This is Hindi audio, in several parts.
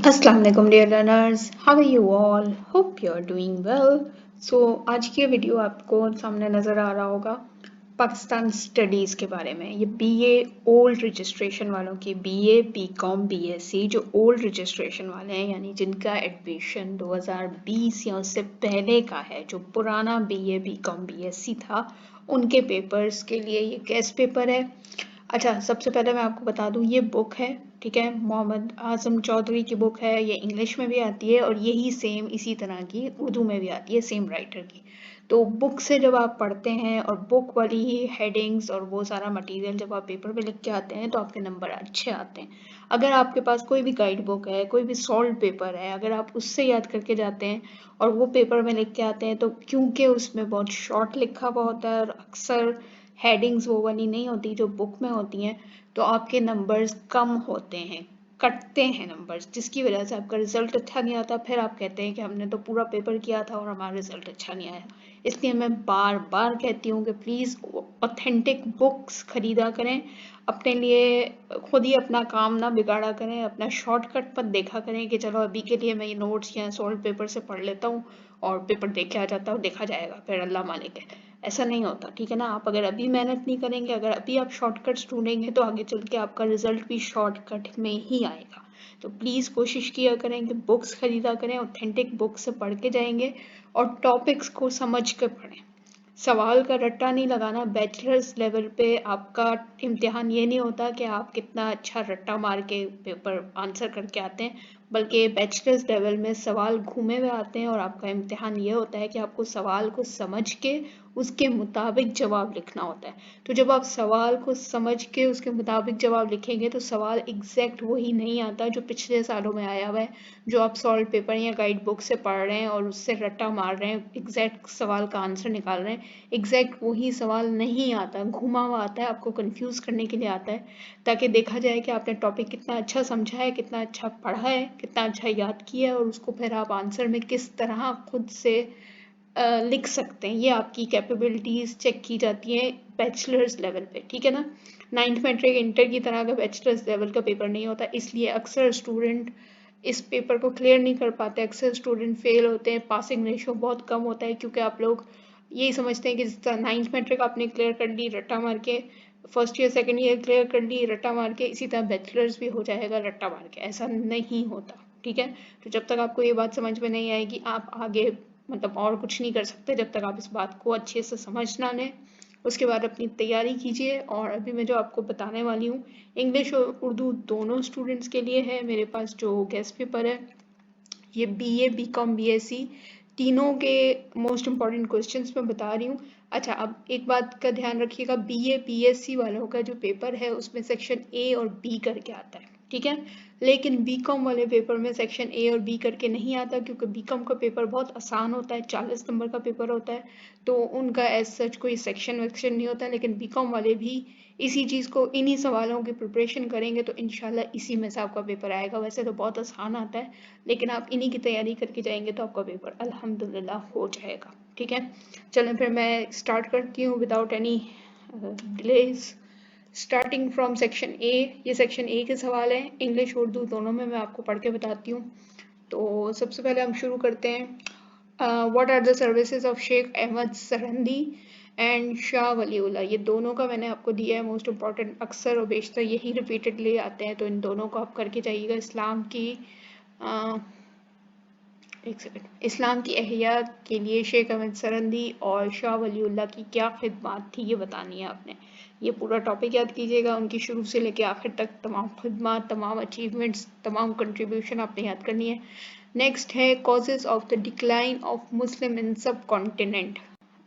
अस्सलाम वालेकुम dear learners, how are you all? Hope you are doing well. So आज की वीडियो आपको सामने नज़र आ रहा होगा पाकिस्तान स्टडीज़ के बारे में। ये बीए ओल्ड रजिस्ट्रेशन वालों की, बीए बीकॉम बीएससी जो ओल्ड रजिस्ट्रेशन वाले हैं, यानी जिनका एडमिशन 2020 या उससे पहले का है, जो पुराना बीए बीकॉम बीएससी था, उनके पेपर्स के लिए ये गेस्ट पेपर है। अच्छा, सबसे पहले मैं आपको बता दूं, ये बुक है, ठीक है, मोहम्मद आजम चौधरी की बुक है। ये इंग्लिश में भी आती है और यही सेम इसी तरह की उर्दू में भी आती है, सेम राइटर की। तो बुक से जब आप पढ़ते हैं और बुक वाली ही हेडिंग्स और वो सारा मटेरियल जब आप पेपर पे लिख के आते हैं तो आपके नंबर अच्छे आते हैं। अगर आपके पास कोई भी गाइड बुक है, कोई भी सॉल्व पेपर है, अगर आप उससे याद करके जाते हैं और वो पेपर में लिख के आते हैं, तो क्योंकि उसमें बहुत शॉर्ट लिखा हुआ होता है और अक्सर हेडिंग्स वो वाली नहीं होती जो बुक में होती हैं, तो आपके नंबर्स कम होते हैं, कटते हैं नंबर्स, जिसकी वजह से आपका रिजल्ट अच्छा नहीं आता। फिर आप कहते हैं कि हमने तो पूरा पेपर किया था और हमारा रिजल्ट अच्छा नहीं आया। इसलिए मैं बार बार कहती हूँ कि प्लीज़ ऑथेंटिक बुक्स खरीदा करें, अपने लिए खुद ही अपना काम ना बिगाड़ा करें, अपना शॉर्टकट मत देखा करें कि चलो अभी के लिए मैं ये नोट्स या सॉल्व पेपर से पढ़ लेता हूँ और पेपर देख के आ जाता हूँ, देखा जाएगा फिर अल्लाह मालिक है। ऐसा नहीं होता, ठीक है ना। आप अगर अभी मेहनत नहीं करेंगे, अगर अभी आप शॉर्टकट्स ढूंढेंगे, तो आगे चल के आपका रिजल्ट भी शॉर्टकट में ही आएगा। तो प्लीज़ कोशिश किया करें कि बुक्स खरीदा करें, ऑथेंटिक बुक से पढ़ के जाएंगे और टॉपिक्स को समझ कर पढ़ें। सवाल का रट्टा नहीं लगाना। बैचलर्स लेवल पे आपका इम्तिहान ये नहीं होता कि आप कितना अच्छा रट्टा मार के पेपर आंसर करके आते हैं, बल्कि बैचलर्स लेवल में सवाल घूमे हुए आते हैं और आपका इम्तिहान ये होता है कि आपको सवाल को समझ के उसके मुताबिक जवाब लिखना होता है। तो जब आप सवाल को समझ के उसके मुताबिक जवाब लिखेंगे तो सवाल एग्जैक्ट वही नहीं आता जो पिछले सालों में आया हुआ है, जो आप सॉल्व पेपर या गाइड बुक से पढ़ रहे हैं और उससे रट्टा मार रहे हैं, एग्जैक्ट सवाल का आंसर निकाल रहे हैं। एग्जैक्ट वही सवाल नहीं आता, घुमा हुआ आता है, आपको कंफ्यूज करने के लिए आता है, ताकि देखा जाए कि आपने टॉपिक कितना अच्छा समझा है, कितना अच्छा पढ़ा है, कितना अच्छा याद किया है और उसको फिर आप आंसर में किस तरह खुद से लिख सकते हैं। ये आपकी कैपेबिलिटीज चेक की जाती हैं बैचलर्स लेवल पे, ठीक है ना। 9th मैट्रिक इंटर की तरह का बैचलर्स लेवल का पेपर नहीं होता, इसलिए अक्सर स्टूडेंट इस पेपर को क्लियर नहीं कर पाते, अक्सर स्टूडेंट फेल होते हैं, पासिंग रेशो बहुत कम होता है, क्योंकि आप लोग यही समझते हैं कि 9th मैट्रिक आपने क्लियर कर ली रट्टा मार के, first year second year clear कर ली रट्टा मार के, इसी तरह बैचलर्स भी हो जाएगा रट्टा मार के। ऐसा नहीं होता, ठीक है। तो जब तक आपको ये बात समझ में नहीं आएगी, आप आगे मतलब और कुछ नहीं कर सकते जब तक आप इस बात को अच्छे से समझ ना लें। उसके बाद अपनी तैयारी कीजिए। और अभी मैं जो आपको बताने वाली हूँ, इंग्लिश और उर्दू दोनों स्टूडेंट्स के लिए है। मेरे पास जो गेस्ट पेपर है, ये बीए बीकॉम बीएससी तीनों के मोस्ट इम्पॉर्टेंट क्वेश्चंस मैं बता रही हूँ। अच्छा, अब एक बात का ध्यान रखिएगा, बीए बीएससी वालों का जो पेपर है उसमें सेक्शन ए और बी करके आता है, ठीक है। लेकिन बीकॉम वाले पेपर में सेक्शन ए और बी करके नहीं आता, क्योंकि बीकॉम का पेपर बहुत आसान होता है, 40 नंबर का पेपर होता है, तो उनका एज सच कोई सेक्शन वेक्शन नहीं होता। लेकिन बीकॉम वाले भी इसी चीज़ को, इन्हीं सवालों की प्रिपरेशन करेंगे तो इंशाल्लाह इसी में से आपका पेपर आएगा। वैसे तो बहुत आसान आता है, लेकिन आप इन्हीं की तैयारी करके जाएंगे तो आपका पेपर अल्हम्दुलिल्लाह हो जाएगा, ठीक है। चलें फिर मैं स्टार्ट करती हूँ without any delays. Starting from section A, ये सेक्शन ए के सवाल हैं, इंग्लिश उर्दू दोनों में मैं आपको पढ़ के बताती हूँ। तो सबसे पहले हम शुरू करते हैं। What are the services of Sheikh Ahmad Sirhindi and Shah Waliullah. ये दोनों का मैंने आपको दिया है मोस्ट इम्पॉर्टेंट, अक्सर और बेशतर यही रिपीटेडली आते हैं, तो इन दोनों को आप करके जाइएगा। एक सेकंड, इस्लाम की अहिया के लिए शेख अहमद सरहंदी और शाह वलीउल्लाह की क्या खिदमत थी, ये बतानी है आपने। ये पूरा टॉपिक याद कीजिएगा, उनकी शुरू से लेकर आखिर तक तमाम खिदमत, तमाम अचीवमेंट्स, तमाम कंट्रीब्यूशन आपने याद करनी है। नेक्स्ट है causes of the decline of Muslim in subcontinent.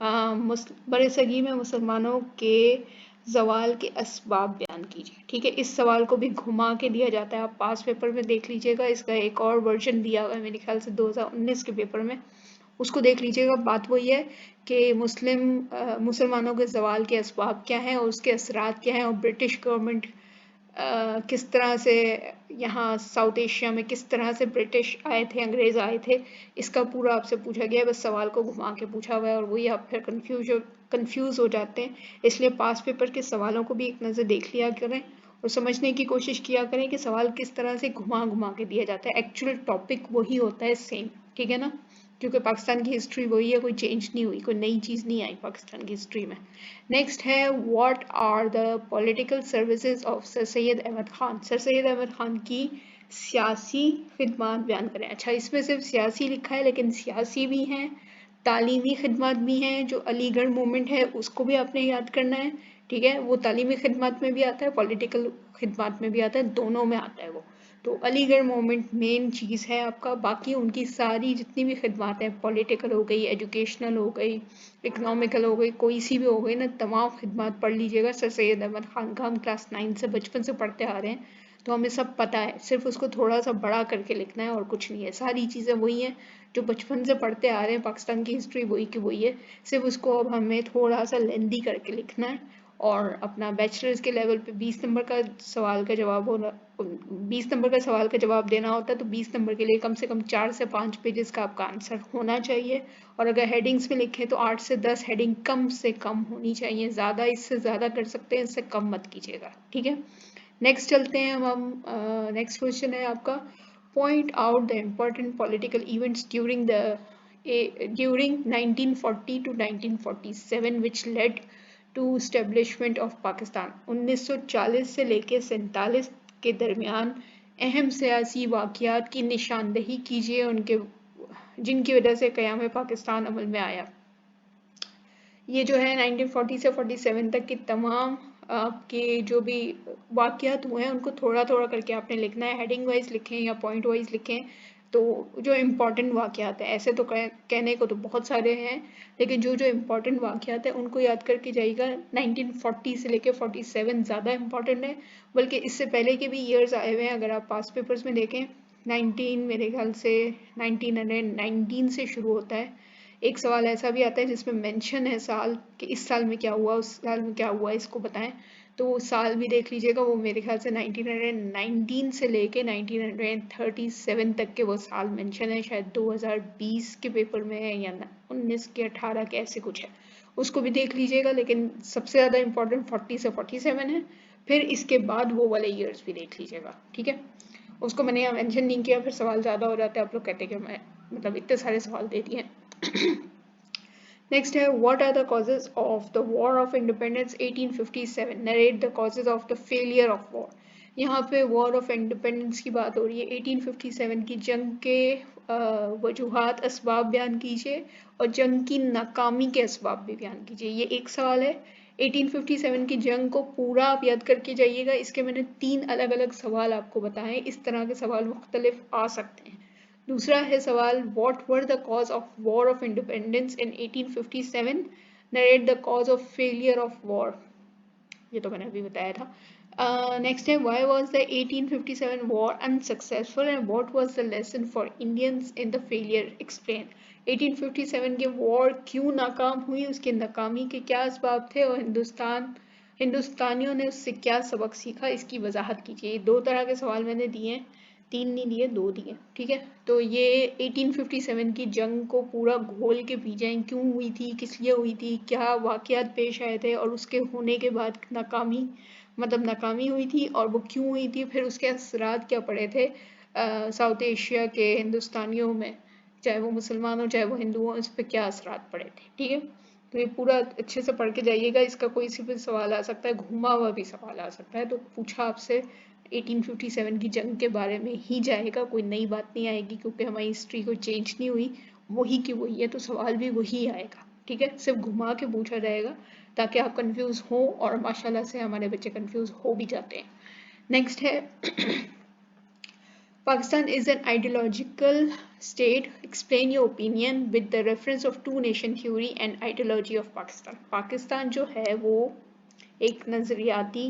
बड़े सगी में मुसलमानों के जवाल के असबाब बयान कीजिए, ठीक है। इस सवाल को भी घुमा के दिया जाता है, आप पास पेपर में देख लीजिएगा, इसका एक और वर्जन दिया हुआ है मेरे ख्याल से 2019 के पेपर में, उसको देख लीजिएगा। बात वही है कि मुसलमानों के जवाल के असबाब क्या हैं और उसके असरात क्या हैं, और ब्रिटिश गवर्नमेंट किस तरह से यहाँ साउथ एशिया में किस तरह से ब्रिटिश आए थे, अंग्रेज आए थे, इसका पूरा आपसे पूछा गया है। बस सवाल को घुमा के पूछा हुआ है और वही आप फिर कंफ्यूज हो जाते हैं। इसलिए पास पेपर के सवालों को भी एक नज़र देख लिया करें और समझने की कोशिश किया करें कि सवाल किस तरह से घुमा घुमा के दिया जाता है, एक्चुअल टॉपिक वही होता है सेम, ठीक है ना, क्योंकि पाकिस्तान की हिस्ट्री वही है, कोई चेंज नहीं हुई, कोई नई चीज़ नहीं आई पाकिस्तान की हिस्ट्री में। नेक्स्ट है what are the political services of sir Syed Ahmad Khan. Sir Syed Ahmad Khan की सियासी खिदमत बयान करें। अच्छा, इसमें सिर्फ सियासी लिखा है, लेकिन सियासी भी हैं, तालीमी खिदमत भी हैं, जो अलीगढ़ मूवमेंट है उसको भी आपने याद करना है, ठीक है, वो तालीमी खिदमत में भी आता है, पॉलिटिकल खिदमत में भी आता है, दोनों में आता है वो। तो अलीगढ़ मूवमेंट मेन चीज़ है आपका, बाकी उनकी सारी जितनी भी खिदमत हैं, पॉलिटिकल हो गई, एजुकेशनल हो गई, इकोनॉमिकल हो गई, कोई सी भी हो गई ना, तमाम खिदमत पढ़ लीजिएगा। सर सैयद अहमद खान का हम क्लास 9 से बचपन से पढ़ते आ रहे हैं, तो हमें सब पता है, सिर्फ उसको थोड़ा सा बड़ा करके लिखना है और कुछ नहीं है, सारी चीज़ें वही हैं जो बचपन से पढ़ते आ रहे हैं, पाकिस्तान की हिस्ट्री वही की वही है, सिर्फ उसको अब हमें थोड़ा सा लेंदी करके लिखना है। और अपना बैचलर्स के लेवल पे 20 नंबर का सवाल का जवाब होना, 20 नंबर का सवाल का जवाब देना होता है, तो 20 नंबर के लिए कम से कम 4 से 5 पेजेस का आपका आंसर होना चाहिए। और अगर हेडिंग्स में लिखें तो 8 से 10 हेडिंग कम से कम होनी चाहिए, ज़्यादा इससे ज़्यादा कर सकते हैं, इससे कम मत कीजिएगा, ठीक है। नेक्स्ट चलते हैं हम नेक्स्ट क्वेश्चन है आपका, point out the important political events during 1940 to 1947 which led to establishment of Pakistan. 1940 से लेकर 47 के दरमियान अहम सियासी वाक़यात की निशानदही कीजिए, उनके जिनकी वजह से क़याम पाकिस्तान अमल में आया। ये जो है 1940 से 47 तक की तमाम आपके जो भी वाक़यात हुए हैं उनको थोड़ा थोड़ा करके आपने लिखना है, हेडिंग वाइज लिखें या पॉइंट वाइज लिखें। तो जो इम्पोर्टेंट वाक़यात है, ऐसे तो कहने को तो बहुत सारे हैं, लेकिन जो जो इम्पोर्टेंट वाक़यात है उनको याद करके जाइएगा। 1940 से लेकर 47 ज़्यादा इम्पोर्टेंट है, बल्कि इससे पहले के भी ईयर्स आए हुए हैं, अगर आप पास पेपर्स में देखें 19 मेरे ख्याल से 1919 से शुरू होता है। एक सवाल ऐसा भी आता है जिसमें मेंशन है साल कि इस साल में क्या हुआ, उस साल में क्या हुआ, इसको बताएं, तो वो साल भी देख लीजिएगा। वो मेरे ख्याल से 1919 से लेके 1937 तक के वो साल मेंशन है, शायद 2020 के पेपर में है या 19 के 18 के ऐसे कुछ है, उसको भी देख लीजिएगा। लेकिन सबसे ज़्यादा इम्पोर्टेंट 40 से 47 है, फिर इसके बाद वो वाले ईयर्स भी देख लीजिएगा, ठीक है। उसको मैंने यहाँ मेंशन नहीं किया, फिर सवाल ज़्यादा हो जाता है, आप लोग कहते हैं कि मैं मतलब इतने सारे सवाल दे दिए। Next है what are the causes of the War of Independence 1857? Narrate the causes of the failure of war. यहाँ पे War of Independence की बात हो रही है, 1857 की जंग के वजूहात असबाब बयान कीजिए और जंग की नाकामी के असबाब भी बयान कीजिए। ये एक सवाल है। 1857 की जंग को पूरा आप याद करके जाइएगा, इसके मैंने 3 अलग अलग सवाल आपको बताए, इस तरह के सवाल मुख्तलिफ आ सकते हैं। दूसरा है सवाल what were the cause of war of independence in 1857, narrate the cause of failure of war, ये तो मैंने अभी बताया था। नेक्स्ट है why was the 1857 war unsuccessful and what was the lesson for Indians in the failure, explain. 1857 के वॉर क्यों नाकाम हुई, उसके नाकामी के क्या असबाब थे और हिंदुस्तानियों ने उससे क्या सबक सीखा, इसकी वजाहत कीजिए। 2 तरह के सवाल मैंने दिए हैं, 3 नहीं दिए, 2 दिए, ठीक है। तो ये 1857 की जंग को पूरा घोल के पी जाएं, क्यों हुई थी, किस लिए हुई थी, क्या वाकयात पेश आए थे और उसके होने के बाद नाकामी हुई थी और वो क्यों हुई थी, फिर उसके असरात क्या पड़े थे साउथ एशिया के हिंदुस्तानियों में, चाहे वो मुसलमान हो चाहे वो हिंदू हो, इस पर क्या असरात पड़े थे, ठीक है। तो ये पूरा अच्छे से पढ़ के जाइएगा, इसका कोई सी भी सवाल आ सकता है, घुमा हुआ भी सवाल आ सकता है, तो पूछा आपसे 1857 की जंग के बारे में ही जाएगा, कोई नई बात नहीं आएगी, क्योंकि हमारी हिस्ट्री कोई चेंज नहीं हुई, वही की वही है, तो सवाल भी वही आएगा, ठीक है। सिर्फ घुमा के पूछा जाएगा ताकि आप कंफ्यूज हो, और माशाल्लाह से हमारे बच्चे कंफ्यूज हो भी जाते हैं। नेक्स्ट है Pakistan is an ideological state. Explain your opinion with the reference of two nation theory and ideology of Pakistan. Pakistan जो है वो एक नज़रियाती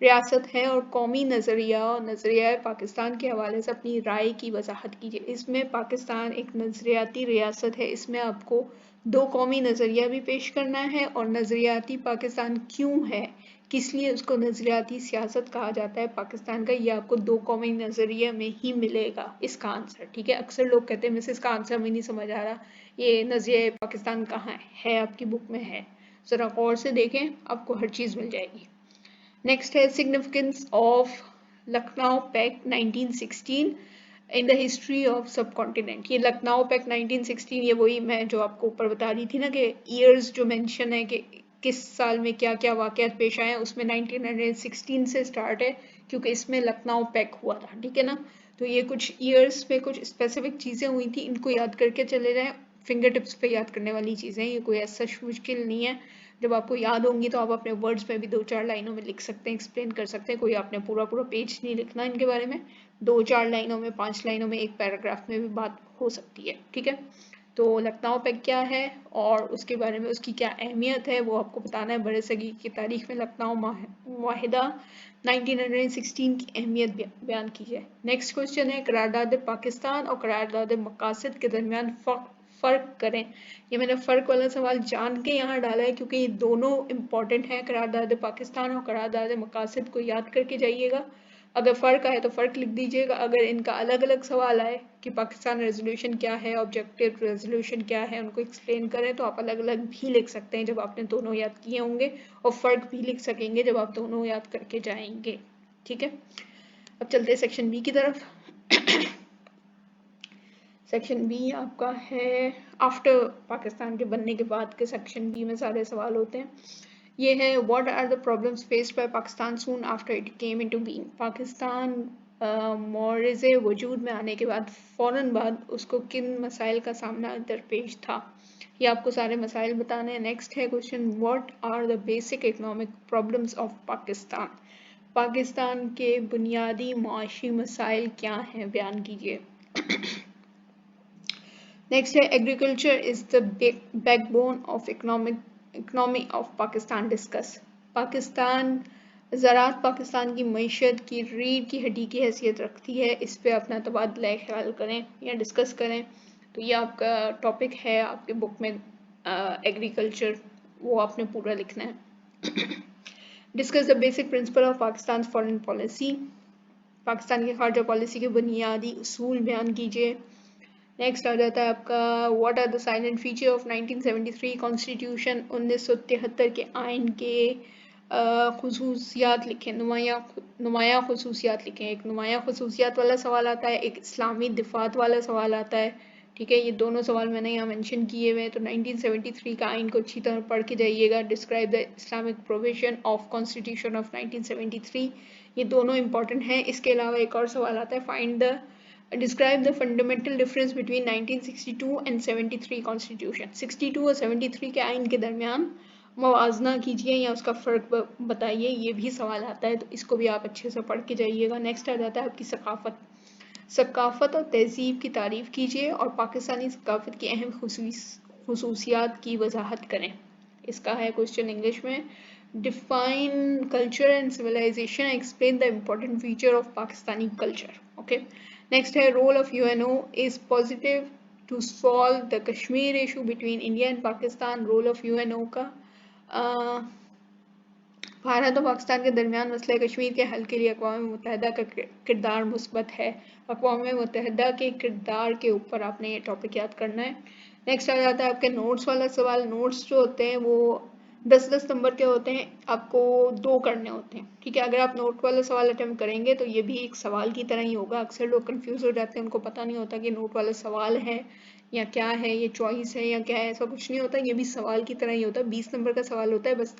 रियासत है और कौमी नज़रिया पाकिस्तान के हवाले से अपनी राय की वजाहत कीजिए। इसमें पाकिस्तान एक नज़रियाती रियासत है, इसमें आपको 2 कौमी नज़रिया भी पेश करना है और नज़रियाती पाकिस्तान क्यों है, किस लिए उसको नज़रियाती सियासत कहा जाता है पाकिस्तान का, ये आपको 2 कौमी नज़रिया में ही मिलेगा इसका आंसर, ठीक है। अक्सर लोग कहते हैं मिस इसका आंसर में नहीं समझ आ रहा, ये नज़रिया पाकिस्तान कहाँ है, आपकी बुक में है, ज़रा गौर से देखें, आपको हर चीज़ मिल जाएगी। नेक्स्ट है significance of Lucknow pact 1916 in the history of subcontinent. ये लखनऊ पैक्ट 1916, ये वही मैं जो आपको ऊपर बता रही थी ना कि ईयर्स जो मेंशन है कि किस साल में क्या क्या वाकयात पेश आए हैं, उसमें 1916 से स्टार्ट है क्योंकि इसमें लखनऊ पैक्ट हुआ था, ठीक है ना। तो ये कुछ ईयर्स में कुछ स्पेसिफिक चीज़ें हुई थी, इनको याद करके चले जाएं। फिंगर टिप्स पे याद करने वाली चीज़ें, ये कोई ऐसा मुश्किल नहीं है। जब आपको याद होंगी तो आप अपने वर्ड्स में भी 2-4 लाइनों में लिख सकते हैं, एक्सप्लेन कर सकते हैं। कोई आपने पूरा पूरा पेज नहीं लिखना इनके बारे में, 2-4 लाइनों में, 5 लाइनों में, एक पैराग्राफ में भी बात हो सकती है, ठीक है। तो लखनऊ पैक्ट क्या है और उसके बारे में उसकी क्या अहमियत है वो आपको बताना है। बड़े सगी की तारीख में लखनऊ माहिदा 1916 की अहमियत बयान कीजिए। नेक्स्ट क्वेश्चन है करारदाद पाकिस्तान और करारदाद मकासद के दरमियान फ़र्क करें। ये मैंने फ़र्क वाला सवाल जान के यहाँ डाला है क्योंकि ये दोनों इम्पॉर्टेंट हैं, करारदाद पाकिस्तान और करारदाद मकासद को याद करके जाइएगा। अगर फ़र्क आए तो फ़र्क लिख दीजिएगा। अगर इनका अलग अलग सवाल आए कि पाकिस्तान रेजोल्यूशन क्या है, ऑब्जेक्टिव रेजोल्यूशन क्या है, उनको एक्सप्लेन करें तो आप अलग अलग भी लिख सकते हैं जब आपने दोनों याद किए होंगे, और फ़र्क भी लिख सकेंगे जब आप दोनों याद करके जाएंगे, ठीक है। अब चलते हैं सेक्शन बी की तरफ। सेक्शन बी आपका है आफ्टर पाकिस्तान के बनने के बाद के सेक्शन बी में सारे सवाल होते हैं। ये है what are the problems faced by Pakistan soon after it came into being. Pakistan मोरज़े वजूद में आने के बाद फ़ौरन बाद उसको किन मसाइल का सामना दरपेश था, ये आपको सारे मसाइल बताने हैं। नेक्स्ट है question what are the basic economic problems of Pakistan. Pakistan के बुनियादी मुआशी मसाइल क्या हैं, बयान कीजिए। नेक्स्ट है agriculture is the backbone of economy of Pakistan, discuss. Pakistan ज़राअत पाकिस्तान की मईशत की रीढ़ की हड्डी की हैसियत रखती है, इस पे अपना तबादला ख्याल करें या डिस्कस करें। तो ये आपका टॉपिक है आपके बुक में एग्रीकल्चर, वो आपने पूरा लिखना है। Discuss the basic principle of Pakistan foreign policy. Pakistan की खारजा पॉलिसी के बुनियादी उसूल बयान कीजिए। नेक्स्ट आ जाता है आपका what are the silent feature of 1973 constitution. 1973 के आइन के खसूसियात लिखें, नुमाया खसूसियात लिखें। एक नुमाया खसूसियात वाला सवाल आता है, एक इस्लामी दिफात वाला सवाल आता है, ठीक है। ये दोनों सवाल मैंने यहाँ मेंशन किए हुए हैं। तो 1973 का आइन को अच्छी तरह पढ़ के जाइएगा। Describe the Islamic provision of constitution of 1973, ये दोनों इंपॉर्टेंट हैं। इसके अलावा एक और सवाल आता है find the describe the fundamental difference between 1962 and 73 constitution. 62 और 73 के आइन के दरमियान मवाजना कीजिए या उसका फ़र्क बताइए, ये भी सवाल आता है। तो इसको भी आप अच्छे से पढ़ के जाइएगा। नेक्स्ट आ जाता है आपकी सकाफ़त। सकाफ़त और तहज़ीब की तारीफ़ कीजिए और पाकिस्तानी सकाफ़त की अहम खसूसियात की वजाहत करें। इसका है क्वेश्चन इंग्लिश में। Define culture and civilisation, explain the important feature of Pakistani culture, okay. Next है role of UNO is positive to solve the Kashmir issue between India and Pakistan. Role of UNO का भारत और पाकिस्तान के दरमियान मसले कश्मीर के हल के लिए अक़वाम मुत्तहिदा का किरदार मुस्बत है। अक़वाम मुत्तहिदा के किरदार के ऊपर आपने ये टॉपिक याद करना है। नेक्स्ट आ जाता है आपके नोट्स वाला सवाल। नोट्स जो होते हैं वो 10-10 नंबर के होते हैं, आपको 2 करने होते हैं, ठीक है। अगर आप नोट वाला सवाल अटेम्प्ट करेंगे तो ये भी एक सवाल की तरह ही होगा। अक्सर लोग कंफ्यूज हो जाते हैं, उनको पता नहीं होता कि नोट वाला सवाल है या क्या है, ये चॉइस है या क्या है, ऐसा कुछ नहीं होता। ये भी सवाल की तरह ही होता है। 20 नंबर का सवाल होता है, बस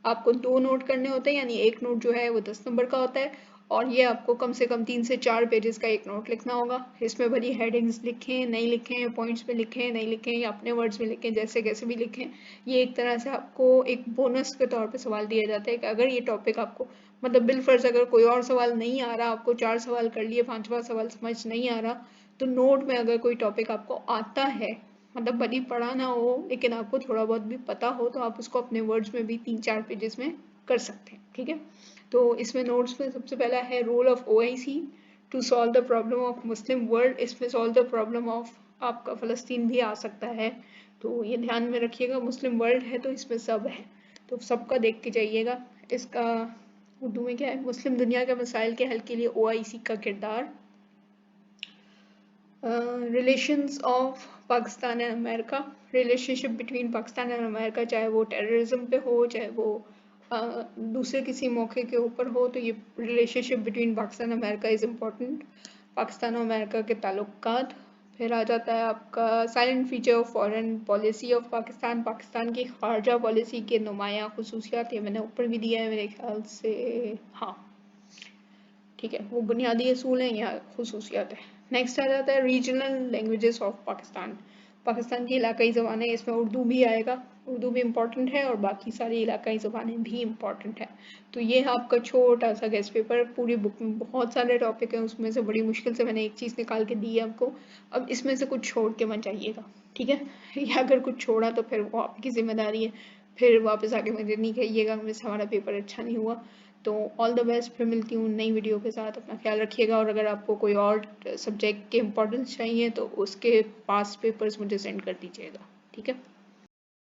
आपको 2 नोट करने होते हैं, यानी एक नोट जो है वो 10 नंबर का होता है, और ये आपको कम से कम 3 से 4 पेजेस का एक नोट लिखना होगा। इसमें भली हेडिंग्स लिखें नहीं लिखें, पॉइंट्स पे लिखें नहीं लिखें, या अपने वर्ड्स में लिखें, जैसे कैसे भी लिखें। ये एक तरह से आपको एक बोनस के तौर पे सवाल दिया जाता है कि अगर ये टॉपिक आपको मतलब बिलफर्ज अगर कोई और सवाल नहीं आ रहा, आपको 4 सवाल कर लिए, 5वां सवाल समझ नहीं आ रहा, तो नोट में अगर कोई टॉपिक आपको आता है, मतलब भली पढ़ा ना हो लेकिन आपको थोड़ा बहुत भी पता हो, तो आप उसको अपने वर्ड्स में भी 3-4 पेजेस में कर सकते हैं, ठीक है। तो इसमें नोट्स में सबसे पहला है role of OIC to solve the problem of Muslim world. इसमें सॉल्व द प्रॉब्लम ऑफ आपका फ़लस्तीन भी आ सकता है, तो ये ध्यान में रखिएगा। मुस्लिम वर्ल्ड है तो इसमें सब है, तो सबका देख के जाइएगा। इसका उर्दू में क्या है, मुस्लिम दुनिया के मसाइल के हल के लिए OIC का किरदार। Relations of Pakistan and America, relationship between Pakistan and America, चाहे वो टेररिज्म पे हो, चाहे वो दूसरे किसी मौके के ऊपर हो तो ये relationship between Pakistan America is important, Pakistan और अमेरिका के ताल्लुकात। फिर आ जाता है आपका silent feature of foreign policy of Pakistan, Pakistan की खारजा पॉलिसी के नुमायाँ खसूसियात, ये मैंने ऊपर भी दिया है मेरे ख्याल से, हाँ ठीक है, वो बुनियादी असूल हैं या खसूसियात है। नेक्स्ट आ जाता है regional languages of Pakistan, Pakistan की इलाकाई ज़बानें, इसमें उर्दू भी आएगा, उर्दू भी इम्पॉर्टेंट है और बाकी सारी इलाकाई ज़बानें भी इम्पॉर्टेंट है। तो ये है आपका छोटा सा गेस्ट पेपर, पूरी बुक में बहुत सारे टॉपिक हैं, उसमें से बड़ी मुश्किल से मैंने एक चीज़ निकाल के दी है आपको। अब इसमें से कुछ छोड़ के मत जाइएगा, ठीक है या अगर कुछ छोड़ा तो फिर वो आपकी जिम्मेदारी है, फिर वापस आके मुझे नहीं कहिएगा मिस हमारा पेपर अच्छा नहीं हुआ। तो ऑल द बेस्ट, फिर मिलती हूँ नई वीडियो के साथ, अपना ख्याल रखिएगा। और अगर आपको कोई और सब्जेक्ट के इम्पोर्टेंस चाहिए तो उसके पास पेपर्स मुझे सेंड कर दीजिएगा, ठीक है।